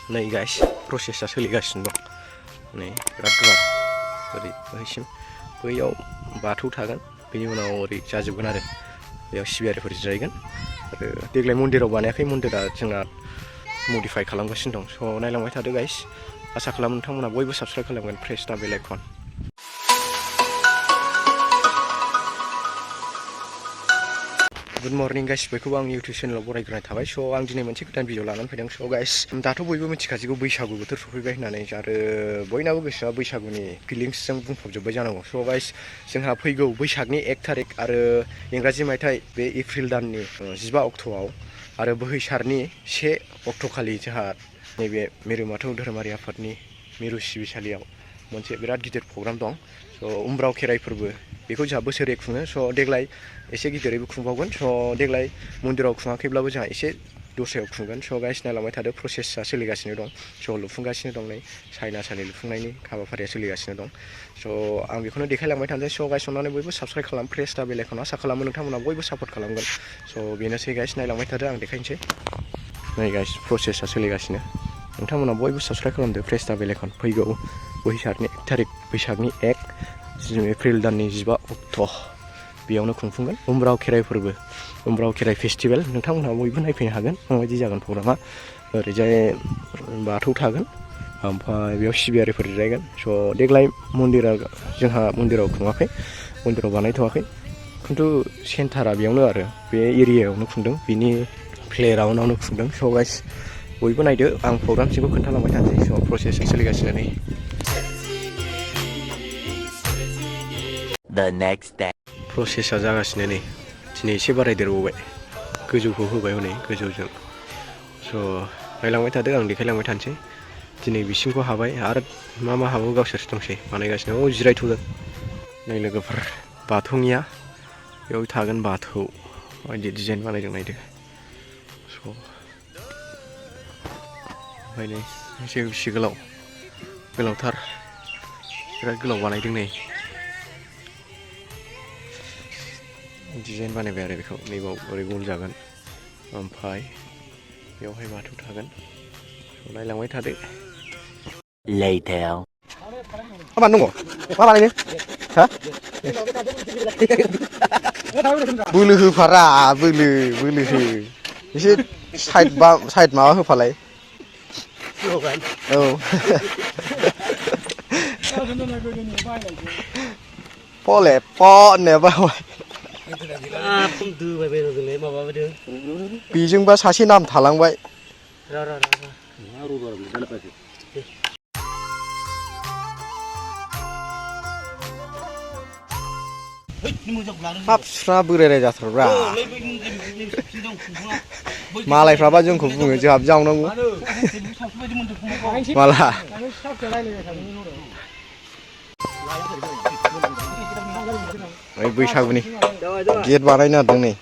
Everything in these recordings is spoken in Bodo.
नै गाइस प्रसेसआ सोलिगासिनो दं नै बिराद गुवार ओरै बैसिम बैयाव बाथौ थागोन बेनि उनाव ओरै जाजोबगोन आरो बेयाव सिबियारिफोर जिरायगोन आरो देग्लाय मन्दिराव बानायाखै मन्दिरा जोंना मडिफाइ खालामगासिनो दं स' नायलांबाय थादो गाइस आसा खालामो नोंथांमोना बयबो साबस्क्राइब खालामगोन प्रेस दा बेल आइकन गुड मर्निं गाइस बयखौबो आंनि इउटिउब चेनेलाव बरायग्रोनाय थाबाय स' आं दिनै मोनसे गोदान भिडिअ लानानै फैदों स' गाइस दाथ' बयबो मिथिखासिगौ बैसागु बोथोर सफैबाय होननानै आरो बयनाबो गोसोआ बैसागुनि फिलिंसजों बुंफबजोब्बाय जानांगौ स' गाइस जोंहा फैगौ बैसागनि 1 थारिख आरो इंराजि मायथाइ बे एप्रिल दाननि 15 अक्ट'आव आरो बोहैसारनि 1 अक्ट'खालि जोंहा नैबे मिरु बाथौ धोरोमारि आफादनि मिरु सिबिसालियाव मोनसे बिराद गिदिर प्रग्राम दं स' उमब्राव खेराइ फोरबो बेखौ जोंहा बोसोरै खुङो स' देग्लाय एसे गिदिरैबो खुंबावगोन स' देग्लाय मन्दिराव खुङाखैब्लाबो जोंहा एसे दस्रायाव खुंगोन स' गाइस नायलांबाय थादो प्रसेसआ सोलिगासिनो दं स' लुफुंगासिनो दं नै साइनासालि लुफुंनायनि हाबाफारिया सोलिगासिनो दं स' आं बेखौनो देखायलांबाय थानोसै स' गाइस अननानै बयबो साबस्क्राइब खालाम प्रेस दा बेल आइकन आसा खालामो नोंथांमोना बयबो सापर्ट खालामगोन स' बेनोसै गाइस नायलांबाय थादो आं देखायनोसै नै गाइस प्रसेसआ सोलिगासिनो नोंथांमोना बयबो साबस्क्राइब खालामदो प्रेस दा बेल आइकन फैगौ बोहैसारनि 1 थारिख बैसागनि 1 एप्रिल दाननि 15 अक्ट' बेयावनो खुंफुंगोन उमब्राव खेराइ फोरबो उमब्राव खेराइ फेस्टिभेल नोंथांमोनहा बयबो नायफैनो हागोन माबायदि जागोन प्रग्रामा ओरैजाय बाथौ थागोन ओमफ्राय बेयाव सिबियारिफोर जिरायगोन स' देग्लाय मन्दिरा जोंहा मन्दिराव खुङाखै मन्दिराव बानायथ'वाखै खिन्थु सेन्टारा बेयावनो आरो बे एरियायावनो खुंदों बिनि प्लेग्राउन्डआवनो खुंदों स' गाइस बयबो नायदो आं प्रग्रामसिमखौ खोन्थालांबाय थानोसै स' प्रसेसआ सोलिगासिनो नै The next day. प्रसेसआ जागासिनो नै दिनै एसे बारायदेरबावबाय गोजौखौ होबाय हनै गोजौजों स' नायलांबाय थादो आं देखायलांबाय थानोसै दिनै बिसिमखौ हाबाय आरो मा हाबावो गावसोरसो दंसै बानायगासिनो जिरायथ'दों नै लोगोफोर बाथौनिया बेयाव थागोन बाथौ बायदि डिजाइन बानायदों नायदो स' ओमफ्राय नै एसे बेसे गोलावथार बिराद गोलाव बानायदों नै डिजाइन बानायबाय आरो बेखौ नैबाव ओरै गल जागोन ओमफ्राय बेवहाय बाथौ थागोन नायलांबाय थादो Later मा दङ मा बानायनो हा बोलो होफारा बोलो हो एसे साइड माबा होफालाय औ पले पने बाय बेजोंबा सासे नाम थालांबाय हाबस्रा बोरायराय जाथारब्रा मालायफ्राबा जोंखौ बुङो जोंहाबो जावनांगौ माला बैसागुनि गेट बानायनो नागिरदों नै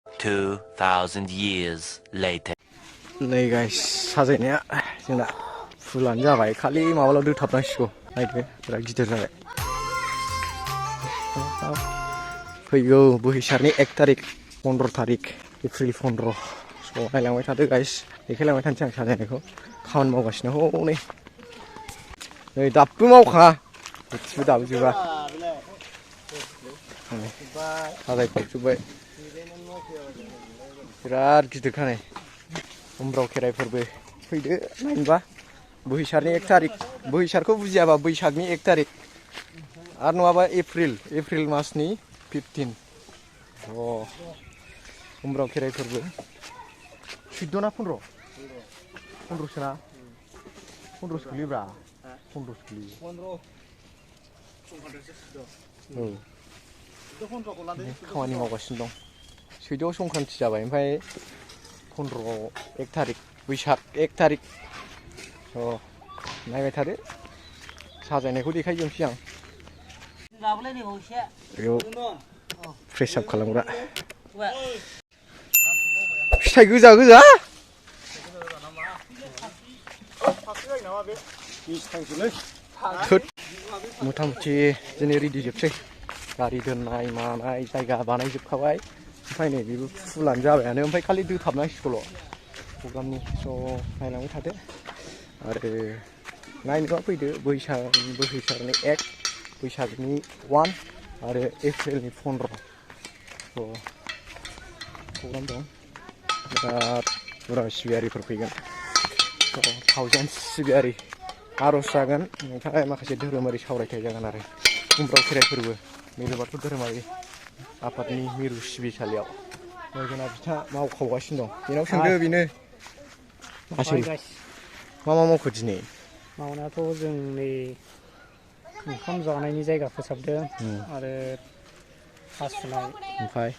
2000 years later नै गाइस साजायनाया जोंना फुलानो जाबाय खालि माबाल' दोथाबनांसिगौ नायदो बिराद गिदिर जाबाय फैगौ बोहैसारनि 1 थारिख 15 थारिख एप्रिल 15 स' नायलांबाय थादो गाइस देखायलांबाय थानोसै आं साजायनायखौ खामानि मावगासिनो हनै नै दाबो मावखाङा एसेबो दाबो जोबा साजायफबजोब्बाय बिराद गिदिरखा नै उमब्राव खेराइ फोरबो फैदो नायनोबा बोहैसारनि 1 थारिख बोहैसारखौ बुजियाबा बैसागनि 1 थारिख आरो नङाबा एप्रिल मासनि 15 उमब्राव खेराइ फोरबो 14 ना 15 सोना 15 गोलैब्रा 15 गोलैयो औ खामानि मावगासिनो दं 14आव संक्रान्ति जाबाय ओमफ्राय 15आव 1 थारिख बैसाग 1 थारिख स' नायबाय थादो साजायनायखौ देखायजोबसै आं बेयाव फ्रेस आप खालामग्रा फिथाइ गोजा मथा मथि दिनै रेडि जोबसै गारि दोननाय मानाय जायगा बानायजोबखाबाय ओमफ्राय नै बेबो फुलानो जाबायानो ओमफ्राय खालि दोथाबनांसिगौल' प्रग्रामनि स' नायलांबाय थादो आरो नायनोबा फैदो बैसागनि 1 बैसागनि 1 आरो एप्रिलनि 15 स' प्रग्राम दं बिराद बुरजा सिबियारिफोर फैगोन स' थावजेन सिबियारि आर'ज जागोन ओमफ्राय माखासे धोरोमारि सावरायथाय जागोन आरो उमब्राव खेराइ फोरबो मिरु बाथौ धोरोमारि आफादनि मिरु सिबिसालियाव जोंना बिथा मावखावगासिनो दं बेनाव सोंदो बेनो मा मावखो दिनै मावनायाथ' जों नै ओंखाम जानायनि जायगा फोसाबदों आरो हासुनाय ओमफ्राय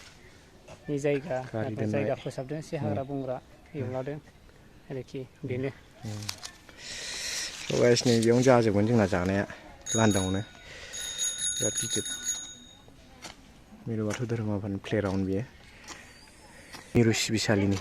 नि जायगा फोसाबदों एसे हाग्रा बंग्रा एवलादों आरोखि बेनो गाइस नै बेयावनो जाजोबगोन जोंना जानाया लांदांआवनो बिराद गिदिर मिरु बाथौ धोरोम आफादनि प्लेग्राउन्ड बेयो मिरु सिबिसालिनि